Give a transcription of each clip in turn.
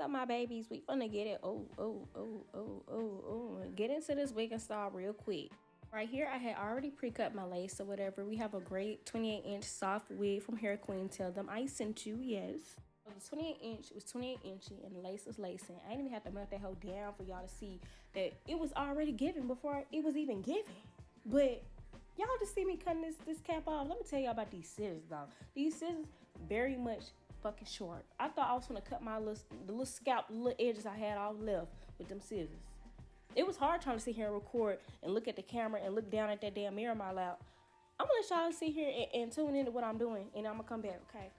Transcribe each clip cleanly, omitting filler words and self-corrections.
up, my babies? We finna get it. Oh. Get into this wig install real quick. Right here, I had already pre-cut my lace or whatever. We have a great 28-inch soft wig from Hair Queen. Tell them I sent you, yes. The 28-inch was 28-inch and the lace was lacing. I didn't even have to melt that hoe down for y'all to see that it was already given before it was even given. But y'all just see me cutting this cap off. Let me tell y'all about these scissors, though. These scissors very much fucking short. I thought I was gonna cut the little scalp, the little edges I had all left with them scissors. It was hard trying to sit here and record and look at the camera and look down at that damn mirror in my lap. I'm gonna let y'all sit here and tune into what I'm doing, and I'm gonna come back, okay?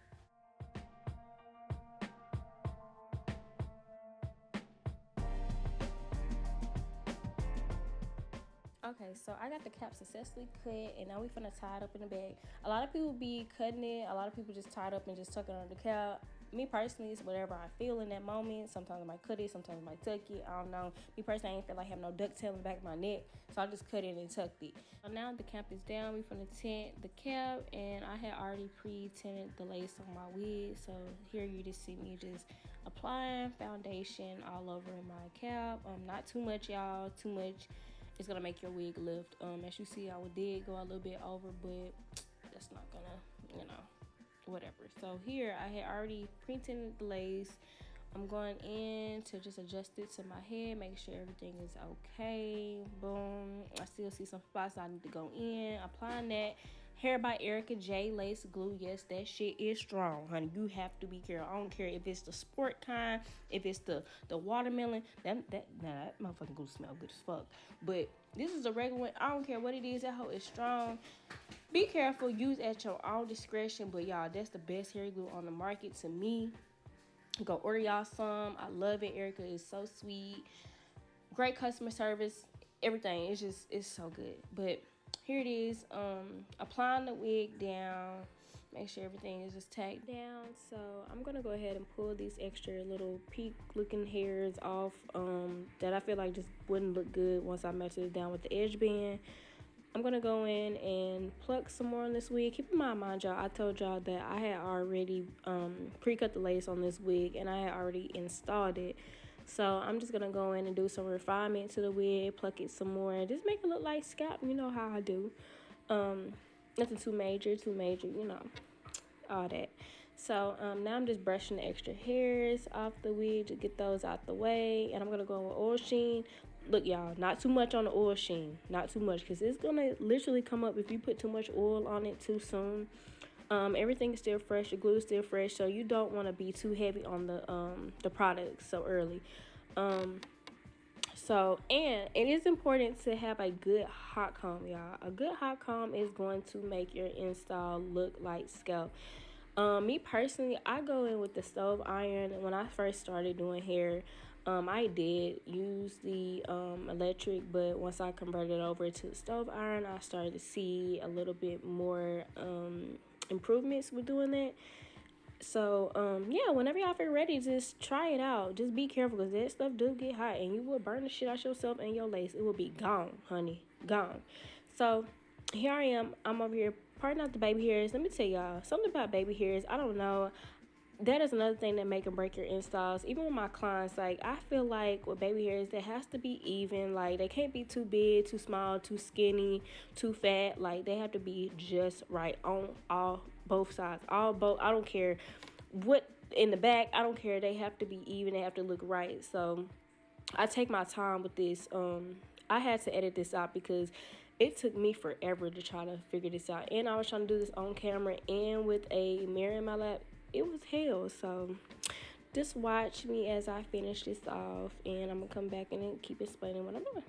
Okay, so I got the cap successfully cut, and now we finna tie it up in the bag. A lot of people be cutting it. A lot of people just tie it up and just tuck it under the cap. Me personally, it's whatever I feel in that moment. Sometimes I might cut it, sometimes I might tuck it. I don't know. Me personally, I ain't feel like having no ducktail in the back of my neck, so I just cut it and tucked it. So now the cap is down. We finna tint the cap, and I had already pre-tinted the lace on my wig. So here you just see me just applying foundation all over my cap. Not too much, y'all. Too much, it's gonna make your wig lift. As you see, I did go a little bit over, but that's not gonna, whatever. So here I had already pre-tinted the lace. I'm going in to just adjust it to my head, make sure everything is okay. Boom. I still see some spots I need to go in. Applying that Hair by Erica J lace glue. Yes, that shit is strong, honey. You have to be careful. I don't care if it's the sport kind, if it's the watermelon. That motherfucking glue smell good as fuck. But this is a regular one. I don't care what it is. That hoe is strong. Be careful. Use at your own discretion. But y'all, that's the best hair glue on the market to me. Go order y'all some. I love it. Erica is so sweet. Great customer service. Everything. It's so good. But here it is. Applying the wig down. Make sure everything is just tacked down. So I'm gonna go ahead and pull these extra little peak looking hairs off that I feel like just wouldn't look good once I mess it down with the edge band. I'm gonna go in and pluck some more on this wig. Keep in mind, y'all, I told y'all that I had already pre-cut the lace on this wig and I had already installed it. So I'm just gonna go in and do some refinement to the wig, pluck it some more, and just make it look like scalp. You know how I do. Nothing too major, all that. So now I'm just brushing the extra hairs off the wig to get those out the way, and I'm gonna go with oil sheen. Look, y'all, not too much on the oil sheen, not too much, because it's gonna literally come up if you put too much oil on it too soon. Everything is still fresh, the glue is still fresh, so you don't want to be too heavy on the products so early. So, and it is important to have a good hot comb, y'all. A good hot comb is going to make your install look like scalp. Me personally, I go in with the stove iron. When I first started doing hair, I did use the electric, but once I converted over to the stove iron, I started to see a little bit more improvements with doing that. So yeah, whenever y'all feel ready, just try it out. Just be careful, because that stuff do get hot and you will burn the shit out yourself and your lace. It will be gone, honey, gone. So here I am. I'm over here parting out the baby hairs. Let me tell y'all something about baby hairs. I don't know, that is another thing that make and break your installs. Even with my clients, like, I feel like with baby hairs, there has to be even. Like, they can't be too big, too small, too skinny, too fat. Like, they have to be just right on both sides. I don't care what in the back. I don't care. They have to be even. They have to look right. So I take my time with this. I had to edit this out because it took me forever to try to figure this out, and I was trying to do this on camera and with a mirror in my lap. It was hell. So just watch me as I finish this off, and I'm gonna come back and keep explaining what I'm doing.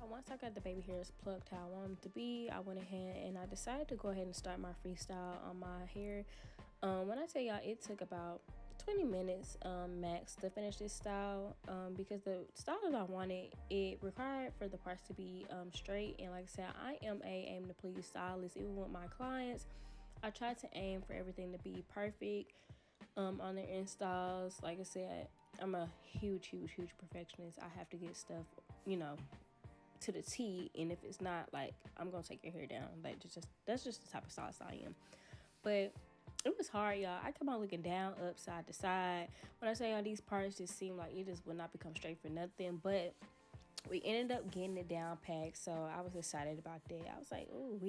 Once I got the baby hairs plucked how I want them to be, I went ahead and I decided to go ahead and start my freestyle on my hair. When I tell y'all, it took about 20 minutes max to finish this style, because the style that I wanted, it required for the parts to be straight. And like I said, I am a aim to please stylist. Even with my clients, I try to aim for everything to be perfect on their installs. Like I said, I'm a huge perfectionist. I have to get stuff, to the T, and if it's not, like, I'm gonna take your hair down. Like, that's just the type of stylist I am. But it was hard, y'all. I come out looking down, up, side to side. When I say all these parts just seem like it just would not become straight for nothing, but we ended up getting it down packed, so I was excited about that. I was like, oh,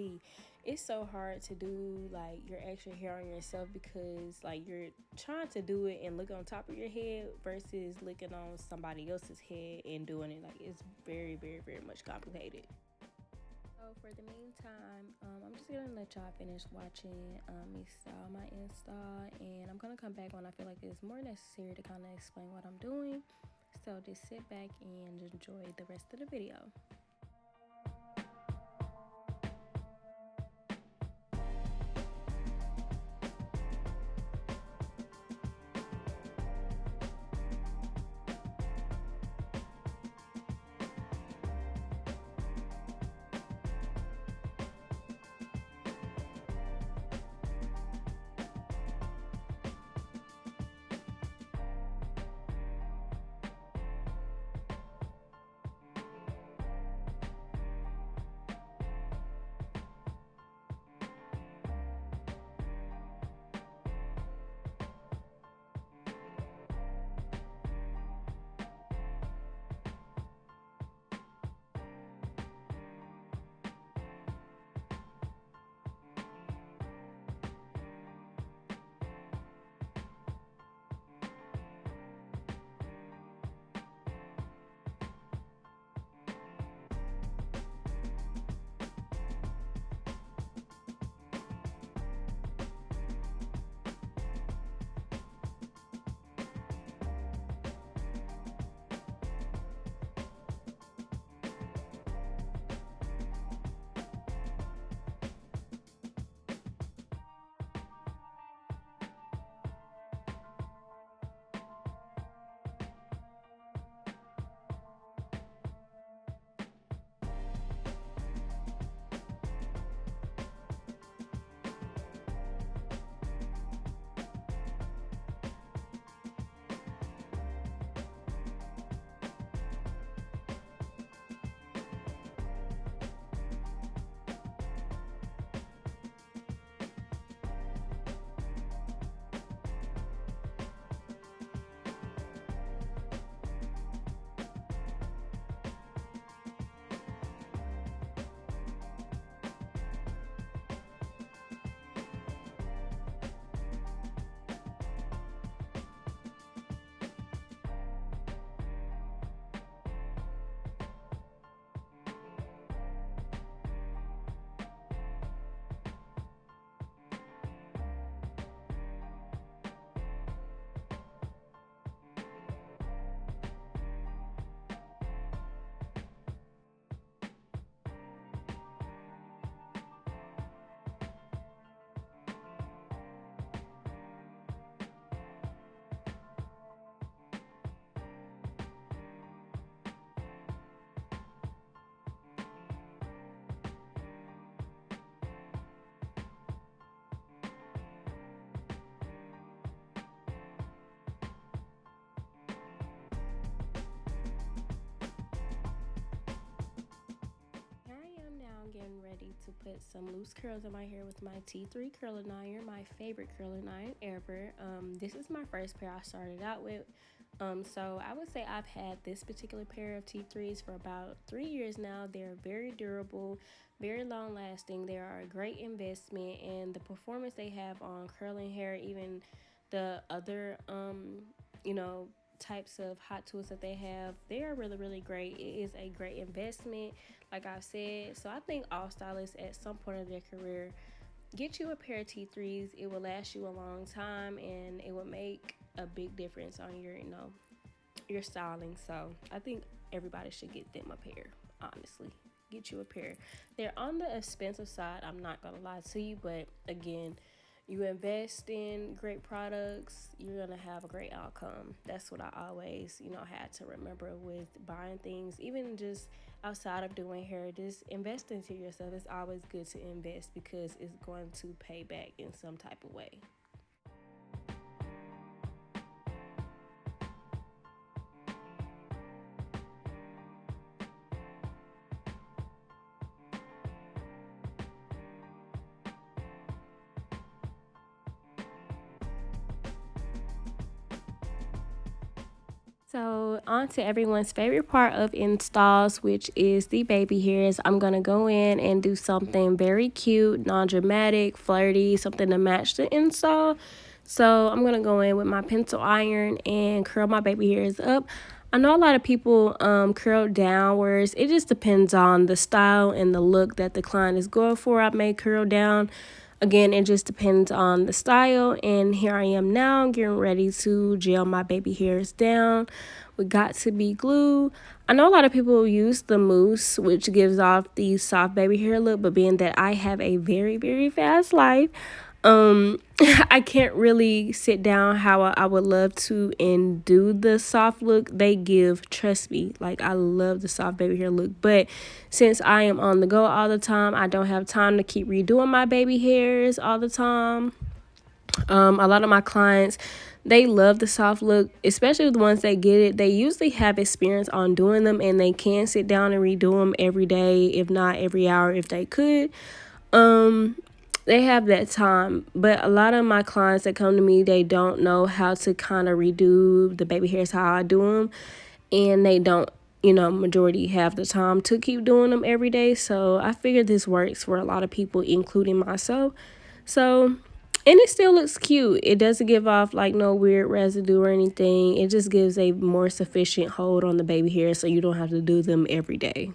it's so hard to do like your extra hair on yourself, because like you're trying to do it and look on top of your head versus looking on somebody else's head and doing it. Like, it's very much complicated. So for the meantime, I'm just gonna let y'all finish watching me style my install, and I'm gonna come back when I feel like it's more necessary to kind of explain what I'm doing. So just sit back and enjoy the rest of the video. Getting ready to put some loose curls in my hair with my T3 curling iron, my favorite curling iron ever. This is my first pair I started out with. So I would say I've had this particular pair of T3s for about 3 years now. They're very durable, very long lasting. They are a great investment, and the performance they have on curling hair, even the other types of hot tools that they have, they are really great. It is a great investment, like I've said. So I think all stylists at some point of their career, get you a pair of T3s. It will last you a long time, and it will make a big difference on your styling. So I think everybody should get them a pair. Honestly, get you a pair. They're on the expensive side, I'm not gonna lie to you, but again, you invest in great products, you're gonna have a great outcome. That's what I always, had to remember with buying things, even just outside of doing hair. Just invest into yourself. It's always good to invest because it's going to pay back in some type of way. So, on to everyone's favorite part of installs, which is the baby hairs. I'm going to go in and do something very cute, non dramatic, flirty, something to match the install. So, I'm going to go in with my pencil iron and curl my baby hairs up. I know a lot of people curl downwards. It just depends on the style and the look that the client is going for. I may curl down. Again, it just depends on the style. And here I am now getting ready to gel my baby hairs down. We got to be glue. I know a lot of people use the mousse, which gives off the soft baby hair look, but being that I have a very, very fast life, I can't really sit down how I would love to and do the soft look they give. Trust me, like I love the soft baby hair look, but since I am on the go all the time, I don't have time to keep redoing my baby hairs all the time. A lot of my clients, they love the soft look, especially the ones that get it. They usually have experience on doing them and they can sit down and redo them every day, if not every hour if they could. um they have that time, but a lot of my clients that come to me, they don't know how to kind of redo the baby hairs how I do them, and they don't, majority have the time to keep doing them every day. So I figured this works for a lot of people, including myself. So, and it still looks cute. It doesn't give off like no weird residue or anything. It just gives a more sufficient hold on the baby hair so you don't have to do them every day.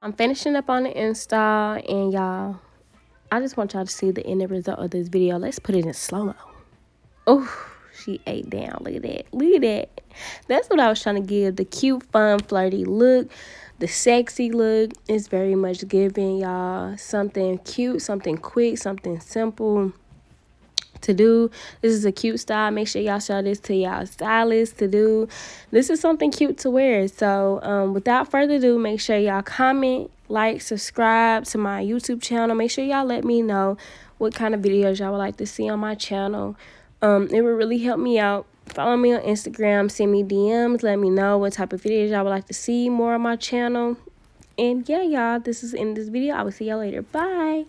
I'm finishing up on the install, and y'all, I just want y'all to see the end result of this video. Let's put it in slow-mo. Oh, she ate down. Look at that. Look at that. That's what I was trying to give. The cute, fun, flirty look. The sexy look is very much giving y'all something cute, something quick, something simple to do. This is a cute style. Make sure y'all show this to y'all stylists to do. This is something cute to wear. So without further ado, make sure y'all comment, like, subscribe to my YouTube channel. Make sure y'all let me know what kind of videos y'all would like to see on my channel. It would really help me out. Follow me on Instagram, send me DMs, let me know what type of videos y'all would like to see more on my channel. And yeah, y'all, this is in this video. I will see y'all later. Bye.